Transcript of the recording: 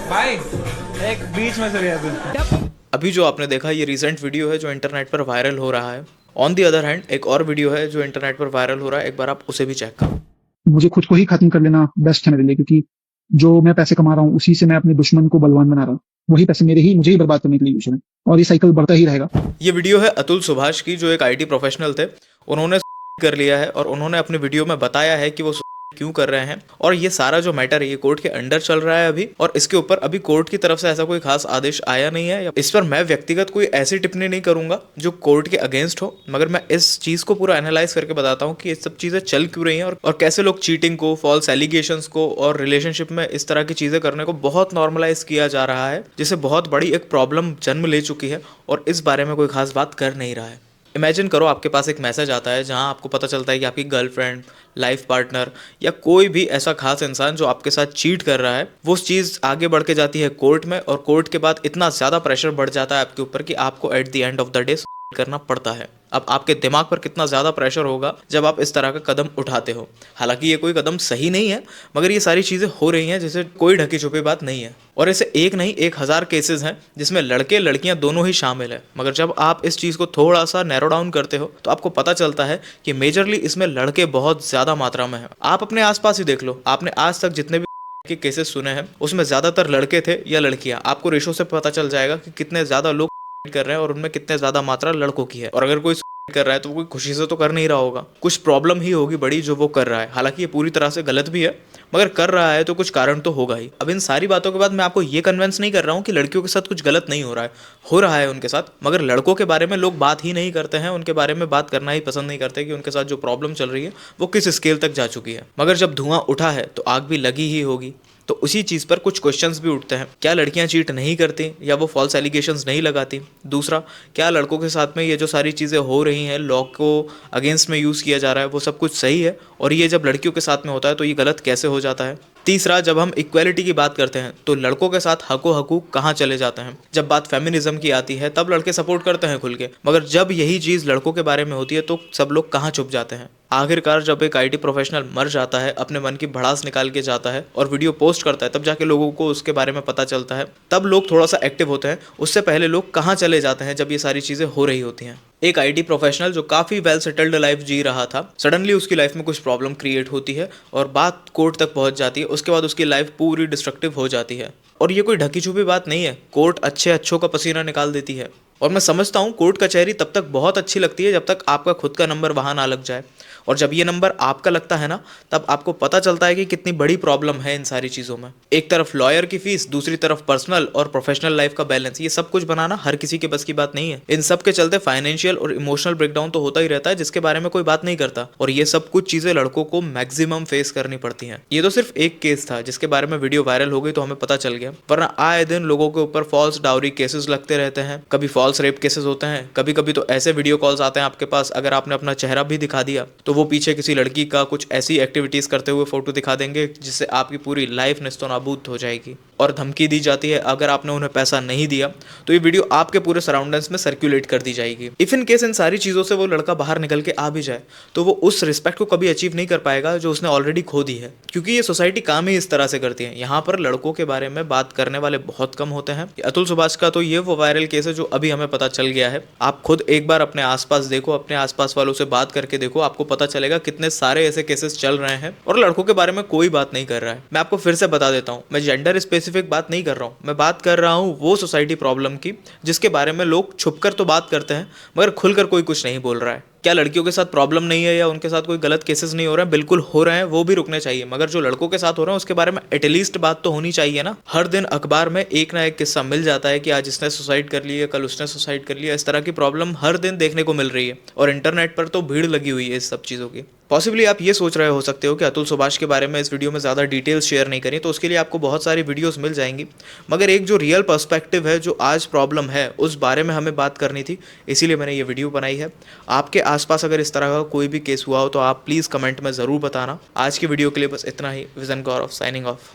भाई एक बीच में से गया तू। अभी जो आपने देखा ये रिसेंट वीडियो है जो इंटरनेट पर वायरल हो रहा है। ऑन दी अदर हैंड एक और वीडियो है जो इंटरनेट पर वायरल हो रहा है, एक बार आप उसे भी चेक करो। मुझे खुद को ही खत्म कर लेना बेस्ट है मेरे लिए, क्योंकि जो मैं पैसे कमा रहा हूँ उसी से मैं अपने दुश्मन को बलवान बना रहा हूँ। वही पैसे मुझे ही बर्बाद करने के लिए यूज है, और ये साइकिल बढ़ता ही रहेगा। ये वीडियो है अतुल सुभाष की, जो एक आईटी प्रोफेशनल थे। उन्होंने कर लिया है और उन्होंने अपनी वीडियो में बताया है कि वो क्यों कर रहे हैं। और ये सारा जो मैटर है ये कोर्ट के अंडर चल रहा है अभी, और इसके ऊपर अभी कोर्ट की तरफ से ऐसा कोई खास आदेश आया नहीं है। इस पर मैं व्यक्तिगत कोई ऐसी टिप्पणी नहीं करूंगा जो कोर्ट के अगेंस्ट हो, मगर मैं इस चीज को पूरा एनालाइज करके बताता हूँ कि ये सब चीजें चल क्यों रही हैं और कैसे लोग चीटिंग को, फॉल्स एलिगेशंस को और रिलेशनशिप में इस तरह की चीजें करने को बहुत नॉर्मलाइज किया जा रहा है, जिससे बहुत बड़ी एक प्रॉब्लम जन्म ले चुकी है और इस बारे में कोई खास बात कर नहीं रहा है। इमेजिन करो आपके पास एक मैसेज आता है जहां आपको पता चलता है कि आपकी गर्लफ्रेंड, लाइफ पार्टनर या कोई भी ऐसा खास इंसान जो आपके साथ चीट कर रहा है, वो चीज़ आगे बढ़ के जाती है कोर्ट में, और कोर्ट के बाद इतना ज़्यादा प्रेशर बढ़ जाता है आपके ऊपर कि आपको at the end of the day करना पड़ता है। अब आपके दिमाग पर कितना ज़्यादा प्रेशर होगा जब आप इस तरह का कदम उठाते हो। हालांकि ये कोई कदम सही नहीं है, मगर ये सारी चीज़ें हो रही हैं जिसे कोई ढकी छुपी बात नहीं है। और ऐसे एक नहीं 1000 केसेस हैं जिसमें लड़के लड़कियां दोनों ही शामिल है। मगर जब आप इस चीज़ को थोड़ा सा नैरो डाउन करते हो तो आपको पता चलता है कि मेजरली इसमें लड़के बहुत ज़्यादा मात्रा में हैं। आप अपने आसपास ही देख लो, आपने आज तक जितने भी के केसेस सुने हैं उसमें ज़्यादातर लड़के थे या लड़कियां। आपको रेशो से पता चल जाएगा कि कितने ज़्यादा लोग कर रहे हैं और उनमें कितने ज्यादा मात्रा लड़कों की है। और अगर कोई कर रहा है तो वो कोई खुशी से तो कर नहीं रहा होगा, कुछ प्रॉब्लम ही होगी बड़ी जो वो कर रहा है। हालांकि ये पूरी तरह से गलत भी है, मगर कर रहा है तो कुछ कारण तो होगा ही। अब इन सारी बातों के बाद मैं आपको ये कन्विंस नहीं कर रहा हूँ कि लड़कियों के साथ कुछ गलत नहीं हो रहा है उनके साथ, मगर लड़कों के बारे में लोग बात ही नहीं करते हैं, उनके बारे में बात करना ही पसंद नहीं करते कि उनके साथ जो प्रॉब्लम चल रही है वो किस स्केल तक जा चुकी है। मगर जब धुआं उठा है तो आग भी लगी ही होगी। तो उसी चीज़ पर कुछ क्वेश्चंस भी उठते हैं। क्या लड़कियां चीट नहीं करती या वो फॉल्स एलिगेशंस नहीं लगाती? दूसरा, क्या लड़कों के साथ में ये जो सारी चीज़ें हो रही हैं, लॉ को अगेंस्ट में यूज़ किया जा रहा है, वो सब कुछ सही है? और ये जब लड़कियों के साथ में होता है तो ये गलत कैसे हो जाता है? तीसरा, जब हम इक्वालिटी की बात करते हैं तो लड़कों के साथ हकूक कहाँ चले जाते हैं? जब बात फेमिनिज्म की आती है तब लड़के सपोर्ट करते हैं खुल के, मगर जब यही चीज़ लड़कों के बारे में होती है तो सब लोग कहाँ छुप जाते हैं? आखिरकार जब एक आईटी प्रोफेशनल मर जाता है, अपने मन की भड़ास निकाल के जाता है और वीडियो पोस्ट करता है, तब जाके लोगों को उसके बारे में पता चलता है, तब लोग थोड़ा सा एक्टिव होते हैं। उससे पहले लोग कहाँ चले जाते हैं जब ये सारी चीज़ें हो रही होती हैं? एक आईटी प्रोफेशनल जो काफ़ी वेल सेटल्ड लाइफ जी रहा था, सडनली उसकी लाइफ में कुछ प्रॉब्लम क्रिएट होती है और बात कोर्ट तक पहुंच जाती है। उसके बाद उसकी लाइफ पूरी डिस्ट्रक्टिव हो जाती है। और ये कोई ढकी छुपी बात नहीं है, कोर्ट अच्छे अच्छों का पसीना निकाल देती है। और मैं समझता हूँ कोर्ट कचहरी तब तक बहुत अच्छी लगती है जब तक आपका खुद का नंबर वहाँ ना लग जाए, और जब ये नंबर आपका लगता है ना, तब आपको पता चलता है कि कितनी बड़ी प्रॉब्लम है इन सारी चीज़ों में। एक तरफ लॉयर की फीस, दूसरी तरफ पर्सनल और प्रोफेशनल लाइफ का बैलेंस, ये सब कुछ बनाना हर किसी के बस की बात नहीं है। इन सब के चलते फाइनेंशियल और इमोशनल ब्रेकडाउन तो होता ही रहता है, जिसके बारे में कोई बात नहीं करता। और ये सब कुछ चीज़ें लड़कों को मैक्सिमम फेस करनी पड़ती हैं। ये तो सिर्फ एक केस था जिसके बारे में वीडियो वायरल हो गई तो हमें पता चल गया, वरना आए दिन लोगों के ऊपर फॉल्स डाउरी केसेस लगते रहते हैं, कभी फॉल्स रेप केसेस होते हैं, कभी कभी तो ऐसे वीडियो कॉल्स आते हैं आपके पास, अगर आपने अपना चेहरा भी दिखा दिया तो वो पीछे किसी लड़की का कुछ ऐसी एक्टिविटीज करते हुए फोटो दिखा देंगे जिससे आपकी पूरी लाइफ निस्तो नाबूद हो जाएगी। और धमकी दी जाती है अगर आपने उन्हें पैसा नहीं दिया तो ये वीडियो आपके पूरे सराउंडिंग्स में सर्कुलेट कर दी जाएगी। इफ इन केस इन सारी चीज़ों से वो लड़का बाहर निकल के आ भी जाए तो वो उस रिस्पेक्ट को कभी अचीव नहीं कर पाएगा जो उसने ऑलरेडी खो दी है, क्योंकि ये सोसाइटी काम ही इस तरह से करती है। यहाँ पर लड़कों के बारे में बात करने वाले बहुत कम होते हैं। अतुल सुभाष का तो ये वो वायरल केस है जो अभी हमें पता चल गया है। आप खुद एक बार अपने आसपास देखो, अपने आसपास वालों से बात करके देखो, आपको पता चलेगा कितने सारे ऐसे केसेस चल रहे हैं और लड़कों के बारे में कोई बात नहीं कर रहा है। मैं आपको फिर से बता देता हूँ, मैं जेंडर स्पेसिफिक बात नहीं कर रहा हूँ, मैं बात कर रहा हूँ वो सोसाइटी प्रॉब्लम की जिसके बारे में लोग छुपकर तो बात करते हैं मगर खुलकर कोई कुछ नहीं बोल रहा है। क्या लड़कियों के साथ प्रॉब्लम नहीं है या उनके साथ कोई गलत केसेस नहीं हो रहे हैं? बिल्कुल हो रहे हैं, वो भी रुकने चाहिए, मगर जो लड़कों के साथ हो रहे हैं उसके बारे में एटलीस्ट बात तो होनी चाहिए ना। हर दिन अखबार में एक ना एक किस्सा मिल जाता है कि आज इसने सुसाइड कर लिया, कल उसने सुसाइड कर लिया। इस तरह की प्रॉब्लम हर दिन देखने को मिल रही है और इंटरनेट पर तो भीड़ लगी हुई है इस सब चीज़ों की। पॉसिबली आप ये सोच रहे हो सकते हो कि अतुल सुभाष के बारे में इस वीडियो में ज़्यादा डिटेल्स शेयर नहीं करी, तो उसके लिए आपको बहुत सारी वीडियोस मिल जाएंगी, मगर एक जो रियल पर्सपेक्टिव है, जो आज प्रॉब्लम है, उस बारे में हमें बात करनी थी, इसीलिए मैंने ये वीडियो बनाई है। आपके आसपास अगर इस तरह का कोई भी केस हुआ हो तो आप प्लीज़ कमेंट में ज़रूर बताना। आज की वीडियो के लिए बस इतना ही। विजन गौरव साइनिंग ऑफ।